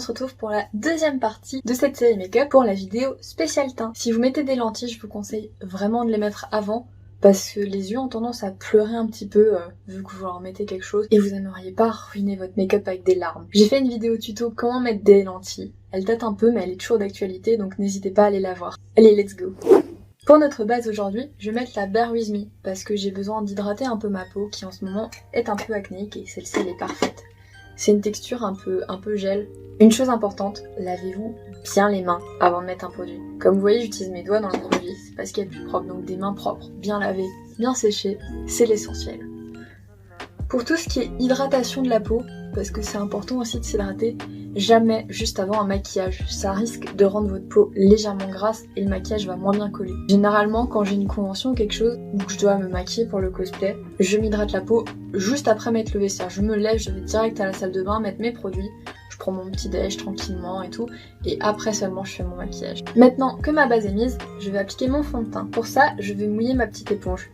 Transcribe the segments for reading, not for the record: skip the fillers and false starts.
on se retrouve pour la deuxième partie de cette série make-up pour la vidéo spéciale teint. Si vous mettez des lentilles, je vous conseille vraiment de les mettre avant parce que les yeux ont tendance à pleurer un petit peu vu que vous leur mettez quelque chose et vous n'aimeriez pas ruiner votre make-up avec des larmes. J'ai fait une vidéo tuto comment mettre des lentilles. Elle date un peu mais elle est toujours d'actualité donc n'hésitez pas à aller la voir. Allez, let's go! Pour notre base aujourd'hui, je vais mettre la Bare With Me parce que j'ai besoin d'hydrater un peu ma peau qui en ce moment est un peu acnéique et celle-ci elle est parfaite. C'est une texture un peu gel. Une chose importante, lavez-vous bien les mains avant de mettre un produit. Comme vous voyez, j'utilise mes doigts dans le produit, c'est pas ce qu'il y a de plus propre, donc des mains propres, bien lavées, bien séchées, c'est l'essentiel. Pour tout ce qui est hydratation de la peau, parce que c'est important aussi de s'hydrater, jamais juste avant un maquillage. Ça risque de rendre votre peau légèrement grasse et le maquillage va moins bien coller. Généralement, quand j'ai une convention ou quelque chose, ou que je dois me maquiller pour le cosplay, je m'hydrate la peau juste après m'être levé. C'est-à-dire, je me lève, je vais direct à la salle de bain, mettre mes produits, je prends mon petit déj tranquillement et tout, et après seulement je fais mon maquillage. Maintenant que ma base est mise, je vais appliquer mon fond de teint. Pour ça, je vais mouiller ma petite éponge.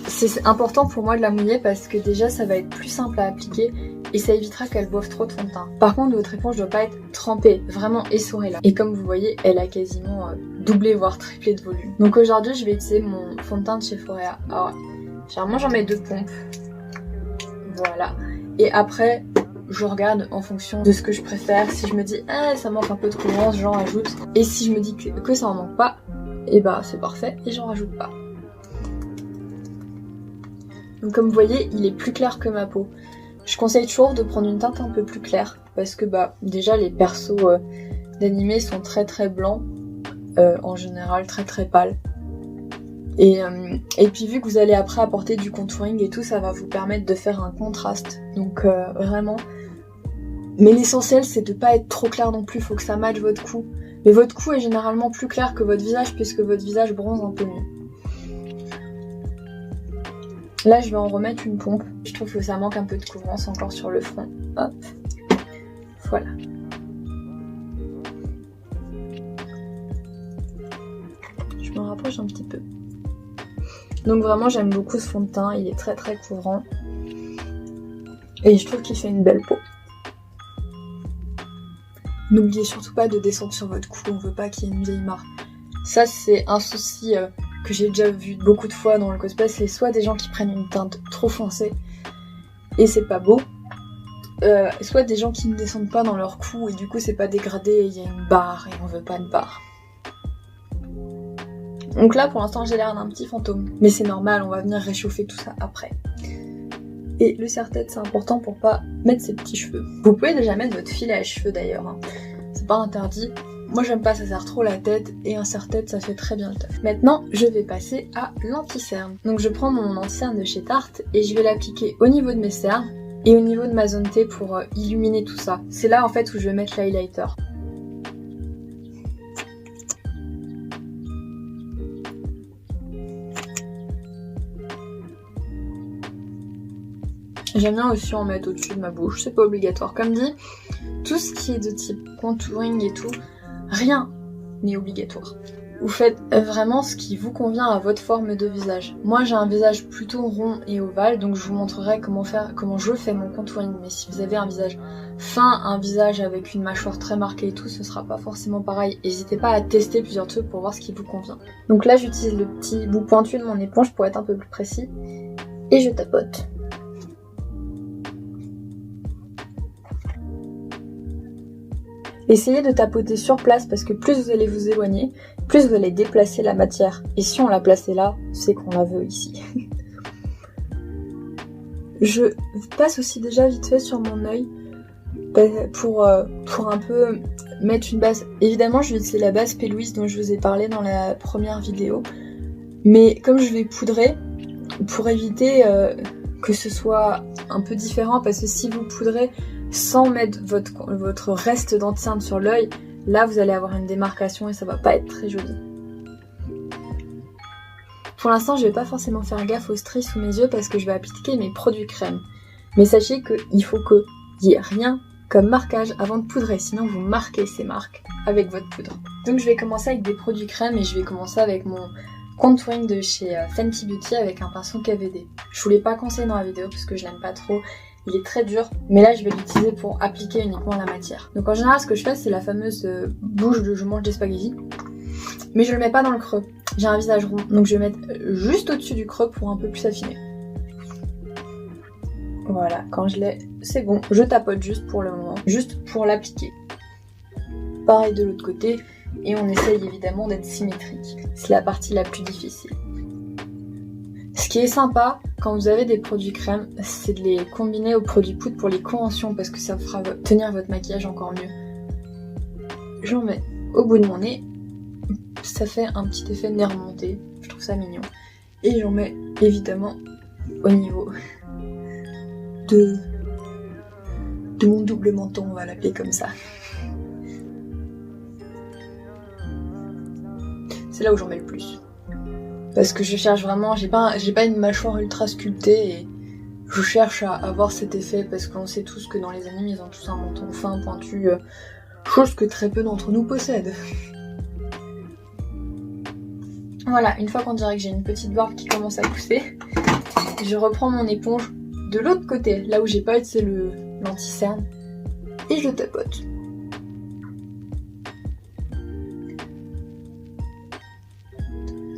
C'est important pour moi de la mouiller parce que déjà ça va être plus simple à appliquer et ça évitera qu'elle boive trop de fond de teint. Par contre, votre éponge doit pas être trempée, vraiment essorée là. Et comme vous voyez, elle a quasiment doublé voire triplé de volume. Donc aujourd'hui, je vais utiliser mon fond de teint de chez Foréa. Alors, généralement j'en mets 2 pompes. Voilà. Et après, je regarde en fonction de ce que je préfère. Si je me dis ça manque un peu de couvrance, j'en rajoute. Et si je me dis que ça en manque pas, et bah c'est parfait et j'en rajoute pas. Donc comme vous voyez, il est plus clair que ma peau. Je conseille toujours de prendre une teinte un peu plus claire parce que déjà les persos d'animé sont très blancs, en général très pâles. Et puis vu que vous allez après apporter du contouring et tout, ça va vous permettre de faire un contraste. Donc vraiment. Mais l'essentiel c'est de pas être trop clair non plus, faut que ça matche votre cou. Mais votre cou est généralement plus clair que votre visage puisque votre visage bronze un peu mieux. Là, je vais en remettre une pompe. Je trouve que ça manque un peu de couvrance encore sur le front. Hop. Voilà. Je me rapproche un petit peu. Donc vraiment, j'aime beaucoup ce fond de teint. Il est très couvrant. Et je trouve qu'il fait une belle peau. N'oubliez surtout pas de descendre sur votre cou. On veut pas qu'il y ait une vieille marque. Ça, c'est un souci que j'ai déjà vu beaucoup de fois dans le cosplay, c'est soit des gens qui prennent une teinte trop foncée et c'est pas beau, soit des gens qui ne descendent pas dans leur cou et du coup c'est pas dégradé et il y a une barre et on veut pas de barre. Donc là pour l'instant j'ai l'air d'un petit fantôme, mais c'est normal, on va venir réchauffer tout ça après. Et le serre-tête c'est important pour pas mettre ses petits cheveux. Vous pouvez déjà mettre votre filet à cheveux d'ailleurs, hein. C'est pas interdit. Moi j'aime pas, ça serre trop la tête et un serre-tête ça fait très bien le taf. Maintenant je vais passer à l'anti-cerne. Donc je prends mon anti-cerne de chez Tarte et je vais l'appliquer au niveau de mes cernes et au niveau de ma zone T pour illuminer tout ça. C'est là en fait où je vais mettre l'highlighter. J'aime bien aussi en mettre au-dessus de ma bouche, c'est pas obligatoire. Comme dit, tout ce qui est de type contouring et tout, rien n'est obligatoire. Vous faites vraiment ce qui vous convient à votre forme de visage. Moi j'ai un visage plutôt rond et ovale, donc je vous montrerai comment je fais mon contouring. Mais si vous avez un visage fin, un visage avec une mâchoire très marquée et tout, ce sera pas forcément pareil. N'hésitez pas à tester plusieurs trucs pour voir ce qui vous convient. Donc là j'utilise le petit bout pointu de mon éponge pour être un peu plus précis. Et je tapote. Essayez de tapoter sur place parce que plus vous allez vous éloigner, plus vous allez déplacer la matière. Et si on l'a placée là, c'est qu'on la veut ici. Je passe aussi déjà vite fait sur mon œil pour un peu mettre une base. Évidemment, je vais utiliser la base P. Louise dont je vous ai parlé dans la première vidéo. Mais comme je vais poudrer, pour éviter que ce soit un peu différent, parce que si vous poudrez sans mettre votre reste d'anti-cerne sur l'œil, là vous allez avoir une démarcation et ça va pas être très joli. Pour l'instant je vais pas forcément faire gaffe aux stries sous mes yeux parce que je vais appliquer mes produits crème. Mais sachez qu'il faut qu'il y ait rien comme marquage avant de poudrer, sinon vous marquez ces marques avec votre poudre. Donc je vais commencer avec des produits crème et je vais commencer avec mon contouring de chez Fenty Beauty avec un pinceau KVD. Je vous l'ai pas conseillé dans la vidéo parce que je l'aime pas trop. il est très dur, mais là je vais l'utiliser pour appliquer uniquement la matière. Donc en général ce que je fais c'est la fameuse bouche de je mange des spaghettis, mais je le mets pas dans le creux. J'ai un visage rond, donc je vais mettre juste au-dessus du creux pour un peu plus affiner. Voilà, quand je l'ai, c'est bon. Je tapote juste pour le moment, juste pour l'appliquer. Pareil de l'autre côté, et on essaye évidemment d'être symétrique. C'est la partie la plus difficile. Ce qui est sympa quand vous avez des produits crème, c'est de les combiner aux produits poudre pour les conventions parce que ça fera tenir votre maquillage encore mieux. J'en mets au bout de mon nez, ça fait un petit effet nez remonté, je trouve ça mignon. Et j'en mets évidemment au niveau de mon double menton, on va l'appeler comme ça. C'est là où j'en mets le plus. Parce que je cherche vraiment, j'ai pas une mâchoire ultra sculptée et je cherche à avoir cet effet parce qu'on sait tous que dans les animes ils ont tous un menton fin, pointu, chose que très peu d'entre nous possèdent. Voilà, une fois qu'on dirait que j'ai une petite barbe qui commence à pousser, je reprends mon éponge de l'autre côté, là où j'ai pas utilisé l'anti-cerne, et je tapote.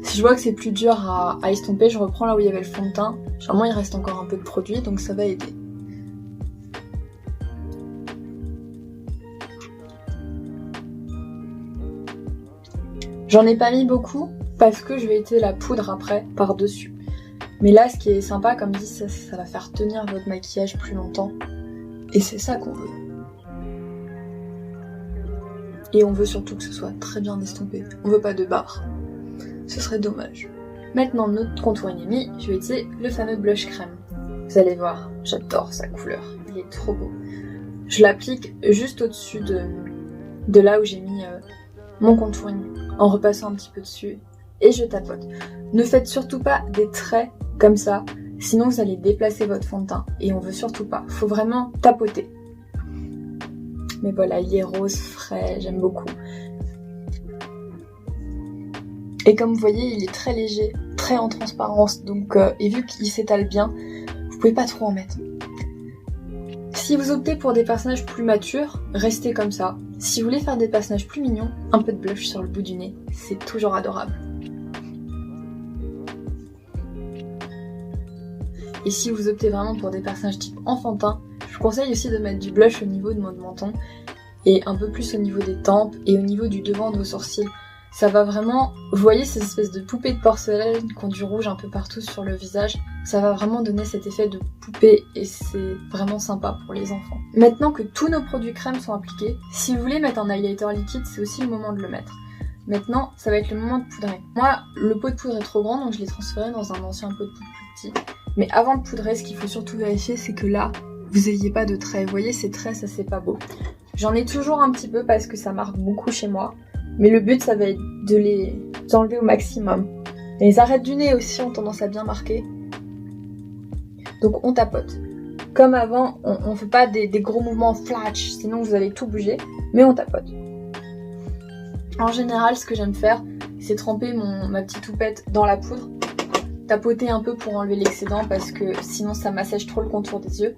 Si je vois que c'est plus dur à estomper, je reprends là où il y avait le fond de teint. Généralement il reste encore un peu de produit, donc ça va aider. J'en ai pas mis beaucoup, parce que je vais utiliser la poudre après, par-dessus. Mais là, ce qui est sympa, comme dit, ça va faire tenir votre maquillage plus longtemps. Et c'est ça qu'on veut. Et on veut surtout que ce soit très bien estompé. On veut pas de barres. Ce serait dommage. Maintenant, notre contour est mis, je vais utiliser le fameux blush crème. Vous allez voir, j'adore sa couleur. Il est trop beau. Je l'applique juste au-dessus de là où j'ai mis mon contouring, en repassant un petit peu dessus. Et je tapote. Ne faites surtout pas des traits comme ça, sinon vous allez déplacer votre fond de teint. Et on veut surtout pas. Faut vraiment tapoter. Mais voilà, il est rose, frais, j'aime beaucoup. Et comme vous voyez, il est très léger, très en transparence. Donc, et vu qu'il s'étale bien, vous pouvez pas trop en mettre. Si vous optez pour des personnages plus matures, restez comme ça. Si vous voulez faire des personnages plus mignons, un peu de blush sur le bout du nez, c'est toujours adorable. Et si vous optez vraiment pour des personnages type enfantin, je vous conseille aussi de mettre du blush au niveau de votre menton et un peu plus au niveau des tempes et au niveau du devant de vos sourcils. Ça va vraiment, vous voyez ces espèces de poupées de porcelaine qui ont du rouge un peu partout sur le visage, ça va vraiment donner cet effet de poupée et c'est vraiment sympa pour les enfants. Maintenant que tous nos produits crème sont appliqués, si vous voulez mettre un highlighter liquide, c'est aussi le moment de le mettre. Maintenant, ça va être le moment de poudrer. Moi, le pot de poudre est trop grand, donc je l'ai transféré dans un ancien pot de poudre plus petit. Mais avant de poudrer, ce qu'il faut surtout vérifier, c'est que là, vous n'ayez pas de traits. Vous voyez, ces traits, ça c'est pas beau. J'en ai toujours un petit peu parce que ça marque beaucoup chez moi. Mais le but, ça va être de les enlever au maximum. Les arêtes du nez aussi ont tendance à bien marquer. Donc on tapote. Comme avant, on fait pas des gros mouvements flash, sinon vous allez tout bouger, mais on tapote. En général, ce que j'aime faire, c'est tremper ma petite houppette dans la poudre, tapoter un peu pour enlever l'excédent parce que sinon ça m'assèche trop le contour des yeux.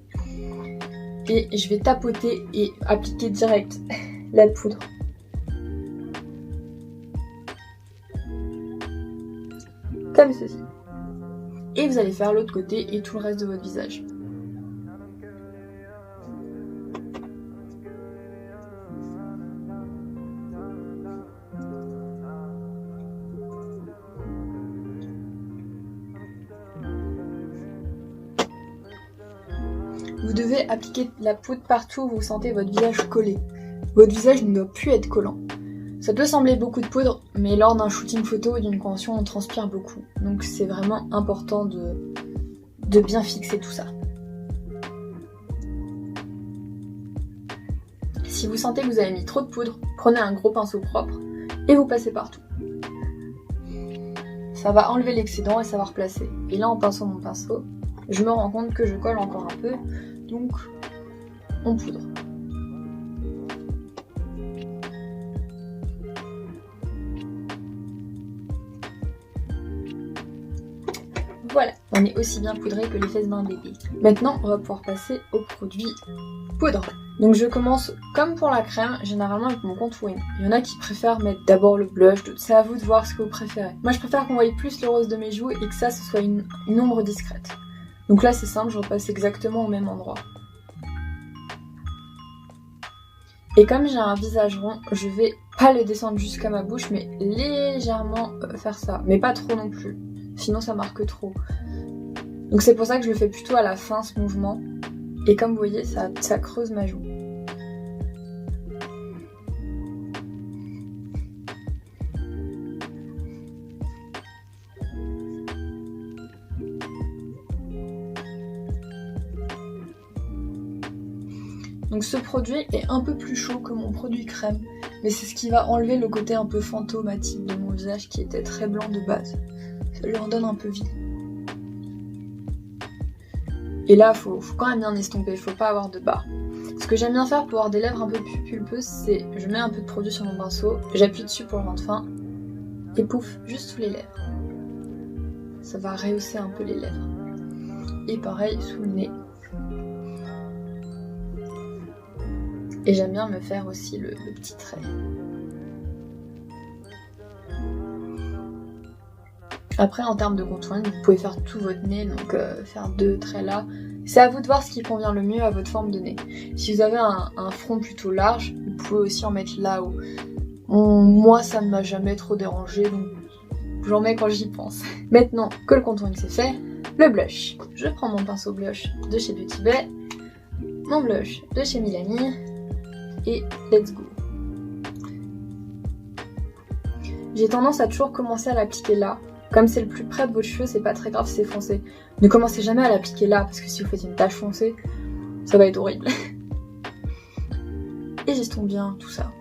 Et je vais tapoter et appliquer direct la poudre. Comme ceci. Et vous allez faire l'autre côté et tout le reste de votre visage. Vous devez appliquer la poudre partout où vous sentez votre visage collé. Votre visage ne doit plus être collant. Ça peut sembler beaucoup de poudre, mais lors d'un shooting photo ou d'une convention, on transpire beaucoup. Donc c'est vraiment important de bien fixer tout ça. Si vous sentez que vous avez mis trop de poudre, prenez un gros pinceau propre et vous passez partout. Ça va enlever l'excédent et ça va replacer. Et là, en pinçant mon pinceau, je me rends compte que je colle encore un peu, donc on poudre. Voilà, on est aussi bien poudré que les fesses d'un bébé. Maintenant, on va pouvoir passer au produit poudre. Donc je commence comme pour la crème, généralement avec mon contouring. Il y en a qui préfèrent mettre d'abord le blush, c'est à vous de voir ce que vous préférez. Moi je préfère qu'on voie plus le rose de mes joues et que ça ce soit une ombre discrète. Donc là c'est simple, je repasse exactement au même endroit. Et comme j'ai un visage rond, je vais pas le descendre jusqu'à ma bouche, mais légèrement faire ça. Mais pas trop non plus, sinon ça marque trop. Donc c'est pour ça que je le fais plutôt à la fin ce mouvement. Et comme vous voyez, ça creuse ma joue. Donc ce produit est un peu plus chaud que mon produit crème, mais c'est ce qui va enlever le côté un peu fantomatique de mon visage qui était très blanc de base. Ça lui en donne un peu vie. Et là, faut quand même bien estomper, faut pas avoir de barre. Ce que j'aime bien faire pour avoir des lèvres un peu plus pulpeuses, c'est je mets un peu de produit sur mon pinceau, j'appuie dessus pour le rendre fin, et pouf, juste sous les lèvres. Ça va rehausser un peu les lèvres. Et pareil sous le nez. Et j'aime bien me faire aussi le petit trait. Après, en termes de contouring, vous pouvez faire tout votre nez, donc faire 2 traits là. C'est à vous de voir ce qui convient le mieux à votre forme de nez. Si vous avez un front plutôt large, vous pouvez aussi en mettre là-haut. Moi, ça ne m'a jamais trop dérangé, donc j'en mets quand j'y pense. Maintenant que le contouring c'est fait, le blush. Je prends mon pinceau blush de chez Beauty Bay, mon blush de chez Milani, et let's go. J'ai tendance à toujours commencer à l'appliquer là. Comme c'est le plus près de votre cheveu, c'est pas très grave si c'est foncé. Ne commencez jamais à l'appliquer là, parce que si vous faites une tache foncée, ça va être horrible. Et j'estompe bien tout ça.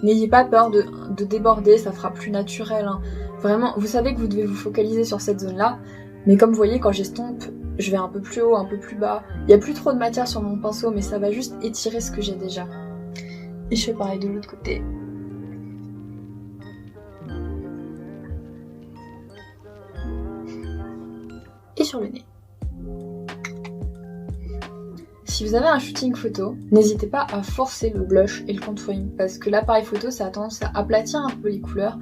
N'ayez pas peur de déborder, ça fera plus naturel. Hein. Vraiment, vous savez que vous devez vous focaliser sur cette zone-là, mais comme vous voyez, quand j'estompe, je vais un peu plus haut, un peu plus bas. Il n'y a plus trop de matière sur mon pinceau, mais ça va juste étirer ce que j'ai déjà. Et je fais pareil de l'autre côté. Et sur le nez. Si vous avez un shooting photo, n'hésitez pas à forcer le blush et le contouring parce que l'appareil photo ça a tendance à aplatir un peu les couleurs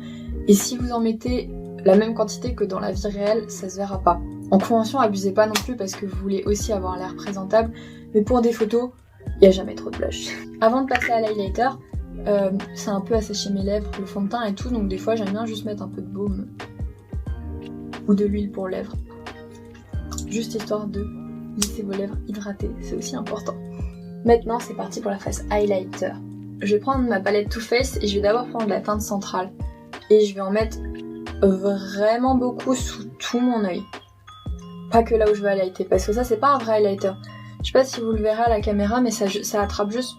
et si vous en mettez la même quantité que dans la vie réelle, ça se verra pas. En convention, abusez pas non plus parce que vous voulez aussi avoir l'air présentable, mais pour des photos, il n'y a jamais trop de blush. Avant de passer à l'highlighter, c'est un peu assécher mes lèvres, le fond de teint et tout, donc des fois j'aime bien juste mettre un peu de baume ou de l'huile pour lèvres. Juste histoire de lisser vos lèvres hydratées, c'est aussi important. Maintenant c'est parti pour la face highlighter. Je vais prendre ma palette Too Faced et je vais d'abord prendre la teinte centrale. Et je vais en mettre vraiment beaucoup sous tout mon œil. Pas que là où je vais highlighter, parce que ça c'est pas un vrai highlighter. Je sais pas si vous le verrez à la caméra, mais ça attrape juste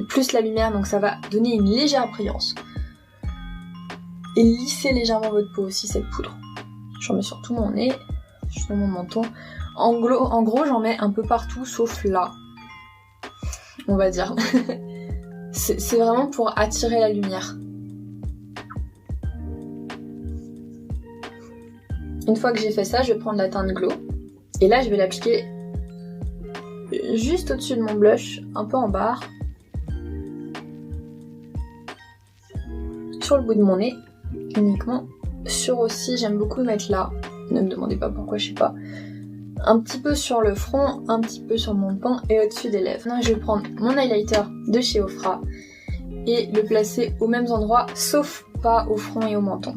plus la lumière, donc ça va donner une légère brillance. Et lisser légèrement votre peau aussi cette poudre. J'en mets sur tout mon nez, sur mon menton. En gros, j'en mets un peu partout, sauf là. On va dire. C'est vraiment pour attirer la lumière. Une fois que j'ai fait ça, je vais prendre la teinte Glow. Et là, je vais l'appliquer juste au-dessus de mon blush, un peu en barre. Sur le bout de mon nez, uniquement. Sur aussi, j'aime beaucoup mettre là. Ne me demandez pas pourquoi, je sais pas. Un petit peu sur le front, un petit peu sur mon pan et au-dessus des lèvres. Maintenant, je vais prendre mon highlighter de chez Ofra et le placer aux mêmes endroits, sauf pas au front et au menton.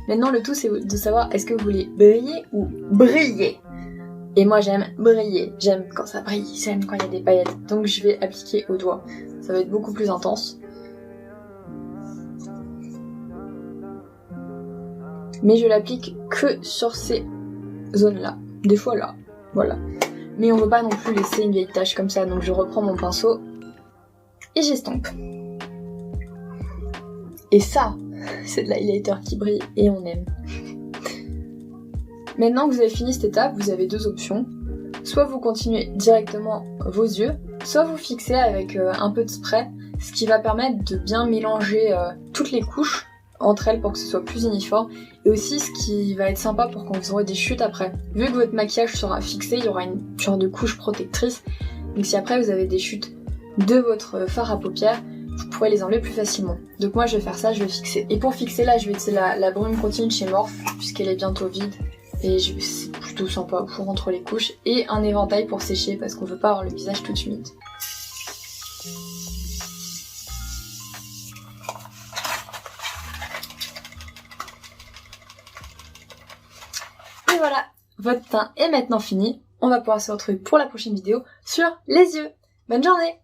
Maintenant, le tout, c'est de savoir est-ce que vous voulez briller ou briller. Et moi, j'aime briller. J'aime quand ça brille, j'aime quand il y a des paillettes. Donc, je vais appliquer au doigt. Ça va être beaucoup plus intense. Mais je l'applique que sur ces zones-là. Des fois là, voilà. Mais on ne veut pas non plus laisser une vieille tache comme ça, donc je reprends mon pinceau et j'estompe. Et ça, c'est de l'highlighter qui brille et on aime. Maintenant que vous avez fini cette étape, vous avez deux options. Soit vous continuez directement vos yeux, soit vous fixez avec un peu de spray, ce qui va permettre de bien mélanger toutes les couches entre elles pour que ce soit plus uniforme. Et aussi ce qui va être sympa pour quand vous aurez des chutes après. Vu que votre maquillage sera fixé, il y aura une genre de couche protectrice. Donc si après vous avez des chutes de votre fard à paupières, vous pourrez les enlever plus facilement. Donc moi je vais faire ça, je vais fixer. Et pour fixer là, je vais utiliser la brume continue chez Morphe, puisqu'elle est bientôt vide. Et c'est plutôt sympa pour entre les couches. Et un éventail pour sécher, parce qu'on veut pas avoir le visage tout humide. Et voilà, votre teint est maintenant fini. On va pouvoir se retrouver pour la prochaine vidéo sur les yeux. Bonne journée!